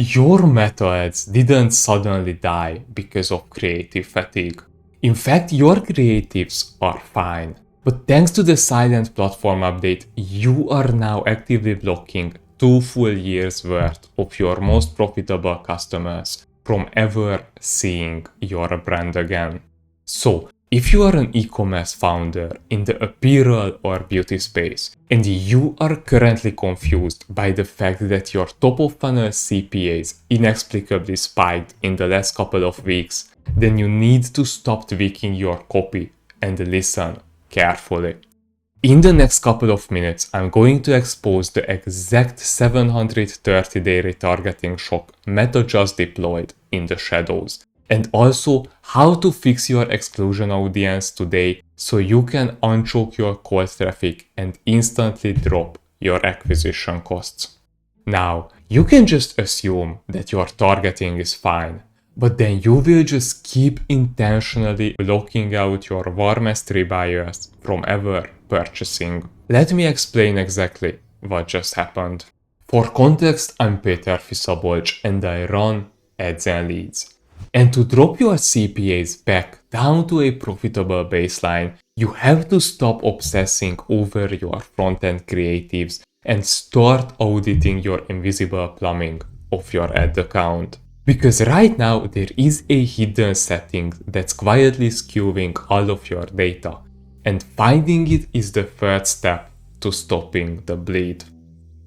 Your meta ads didn't suddenly die because of creative fatigue. In fact, your creatives are fine. But thanks to the silent platform update, you are now actively blocking 2 full years worth of your most profitable customers from ever seeing your brand again. So, if you are an e-commerce founder in the apparel or beauty space and you are currently confused by the fact that your top of funnel CPAs inexplicably spiked in the last couple of weeks, then you need to stop tweaking your copy and listen carefully. In the next couple of minutes, I'm going to expose the exact 730-day retargeting shock Meta just deployed in the shadows, and also how to fix your exclusion audience today so you can unchoke your cold traffic and instantly drop your acquisition costs. Now, you can just assume that your targeting is fine, but then you will just keep intentionally blocking out your warmest rebuyers from ever purchasing. Let me explain exactly what just happened. For context, I'm Peter Fisabolcs and I run Ads and Leads. And to drop your CPAs back down to a profitable baseline, you have to stop obsessing over your front-end creatives and start auditing your invisible plumbing of your ad account. Because right now there is a hidden setting that's quietly skewing all of your data, and finding it is the first step to stopping the bleed.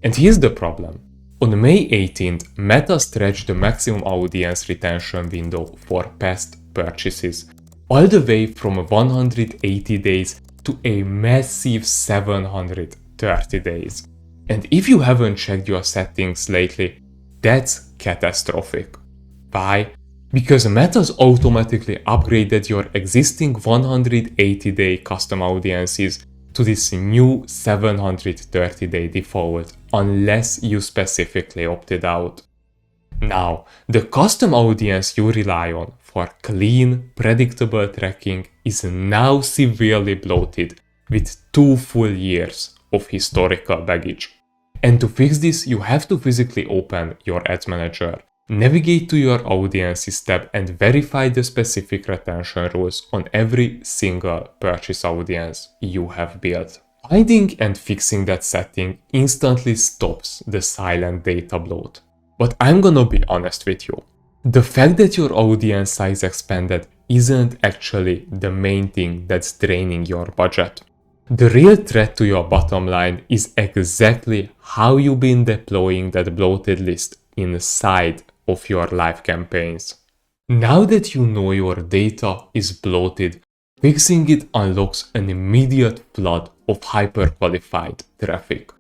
And here's the problem. On May 18th, Meta stretched the maximum audience retention window for past purchases, all the way from 180 days to a massive 730 days. And if you haven't checked your settings lately, that's catastrophic. Why? Because Meta's automatically upgraded your existing 180-day custom audiences to this new 730-day default unless you specifically opted out. Now, the custom audience you rely on for clean, predictable tracking is now severely bloated with 2 full years of historical baggage. And to fix this, you have to physically open your Ads Manager, navigate to your Audiences tab and verify the specific retention rules on every single purchase audience you have built. Finding and fixing that setting instantly stops the silent data bloat. But I'm gonna be honest with you. The fact that your audience size expanded isn't actually the main thing that's draining your budget. The real threat to your bottom line is exactly how you've been deploying that bloated list inside of your live campaigns. Now that you know your data is bloated, fixing it unlocks an immediate flood of hyper-qualified traffic.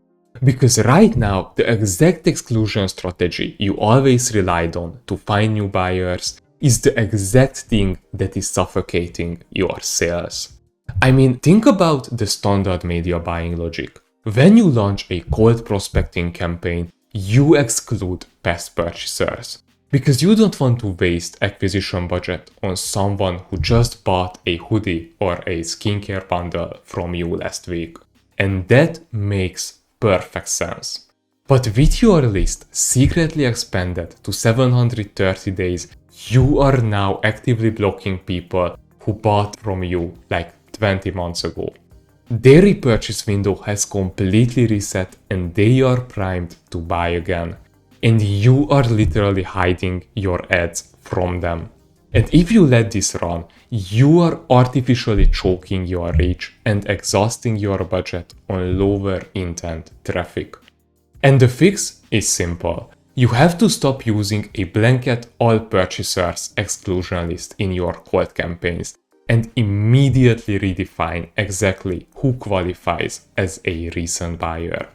Because right now, the exact exclusion strategy you always relied on to find new buyers is the exact thing that is suffocating your sales. I mean, think about the standard media buying logic. When you launch a cold prospecting campaign, you exclude past purchasers because you don't want to waste acquisition budget on someone who just bought a hoodie or a skincare bundle from you last week. And that makes perfect sense. But with your list secretly expanded to 730 days, you are now actively blocking people who bought from you like 20 months ago. Their repurchase window has completely reset and they are primed to buy again. And you are literally hiding your ads from them. And if you let this run, you are artificially choking your reach and exhausting your budget on lower intent traffic. And the fix is simple. You have to stop using a blanket all purchasers exclusion list in your cold campaigns and immediately redefine exactly who qualifies as a recent buyer.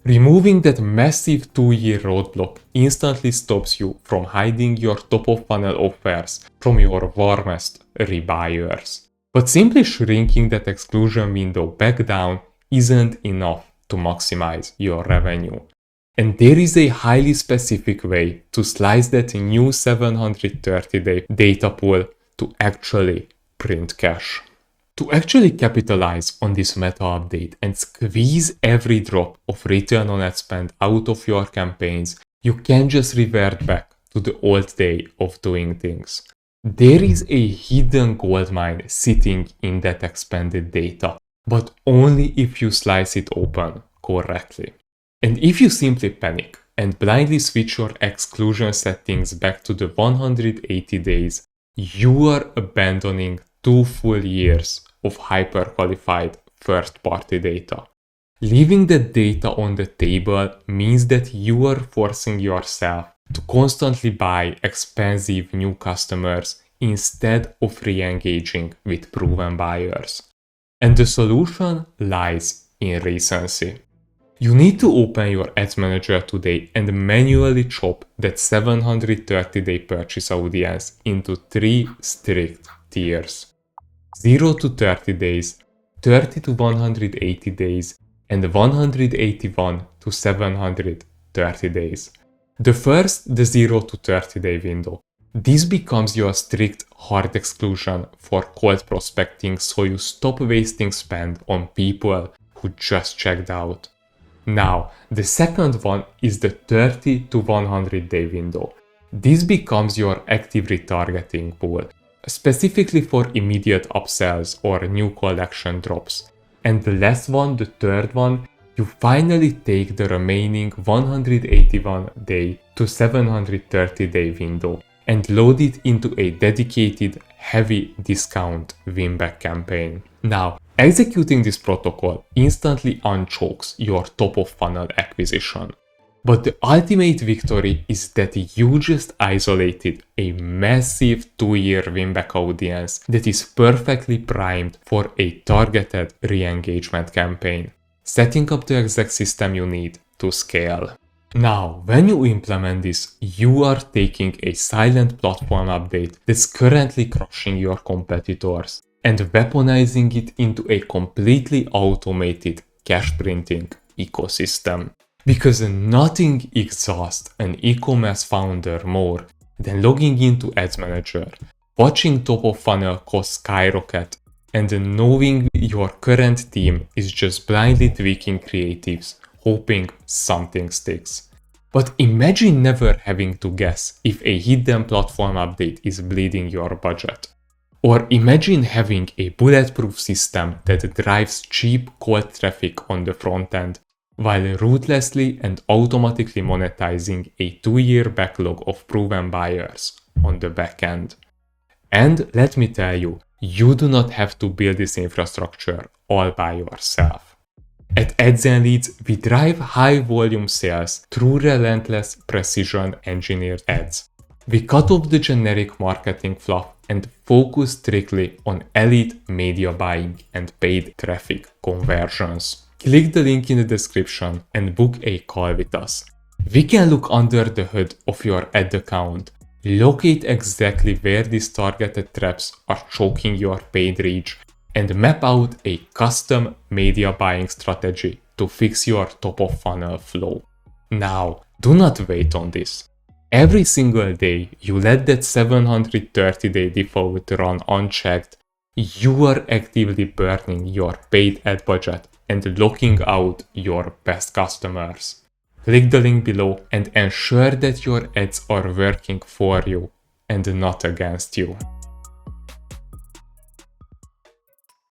Removing that massive 2-year roadblock instantly stops you from hiding your top-of-funnel offers from your warmest rebuyers. But simply shrinking that exclusion window back down isn't enough to maximize your revenue. And there is a highly specific way to slice that new 730-day data pool to actually print cash. To actually capitalize on this meta update and squeeze every drop of return on ad spend out of your campaigns, You can't just revert back to the old day of doing things. There is a hidden goldmine sitting in that expanded data, but only if you slice it open correctly. And if you simply panic and blindly switch your exclusion settings back to the 180 days, you are abandoning 2 full years of hyper-qualified first-party data. Leaving that data on the table means that you are forcing yourself to constantly buy expensive new customers instead of re-engaging with proven buyers. And the solution lies in recency. You need to open your ads manager today and manually chop that 730-day purchase audience into 3 strict tiers: 0 to 30 days, 30 to 180 days, and 181 to 730 days. The first, the 0 to 30 day window. This becomes your strict hard exclusion for cold prospecting, so you stop wasting spend on people who just checked out. Now, the second one is the 30 to 100 day window. This becomes your active retargeting pool, specifically for immediate upsells or new collection drops. And the last one, the third one, you finally take the remaining 181 day to 730 day window and load it into a dedicated heavy discount win-back campaign. Now, executing this protocol instantly unchokes your top-of-funnel acquisition. But the ultimate victory is that you just isolated a massive 2-year win-back audience that is perfectly primed for a targeted re-engagement campaign, setting up the exact system you need to scale. Now, when you implement this, you are taking a silent platform update that's currently crushing your competitors and weaponizing it into a completely automated cash printing ecosystem. Because nothing exhausts an e-commerce founder more than logging into Ads Manager, watching top of funnel costs skyrocket, and knowing your current team is just blindly tweaking creatives, hoping something sticks. But imagine never having to guess if a hidden platform update is bleeding your budget. Or imagine having a bulletproof system that drives cheap cold traffic on the front end, while ruthlessly and automatically monetizing a 2-year backlog of proven buyers on the back end. And let me tell you, you do not have to build this infrastructure all by yourself. At Ads and Leads, we drive high volume sales through relentless precision engineered ads. We cut off the generic marketing fluff and focus strictly on elite media buying and paid traffic conversions. Click the link in the description and book a call with us. We can look under the hood of your ad account, locate exactly where these targeted traps are choking your paid reach, and map out a custom media buying strategy to fix your top of funnel flow. Now, do not wait on this. Every single day you let that 730-day default run unchecked, you are actively burning your paid ad budget and locking out your best customers. Click the link below and ensure that your ads are working for you and not against you.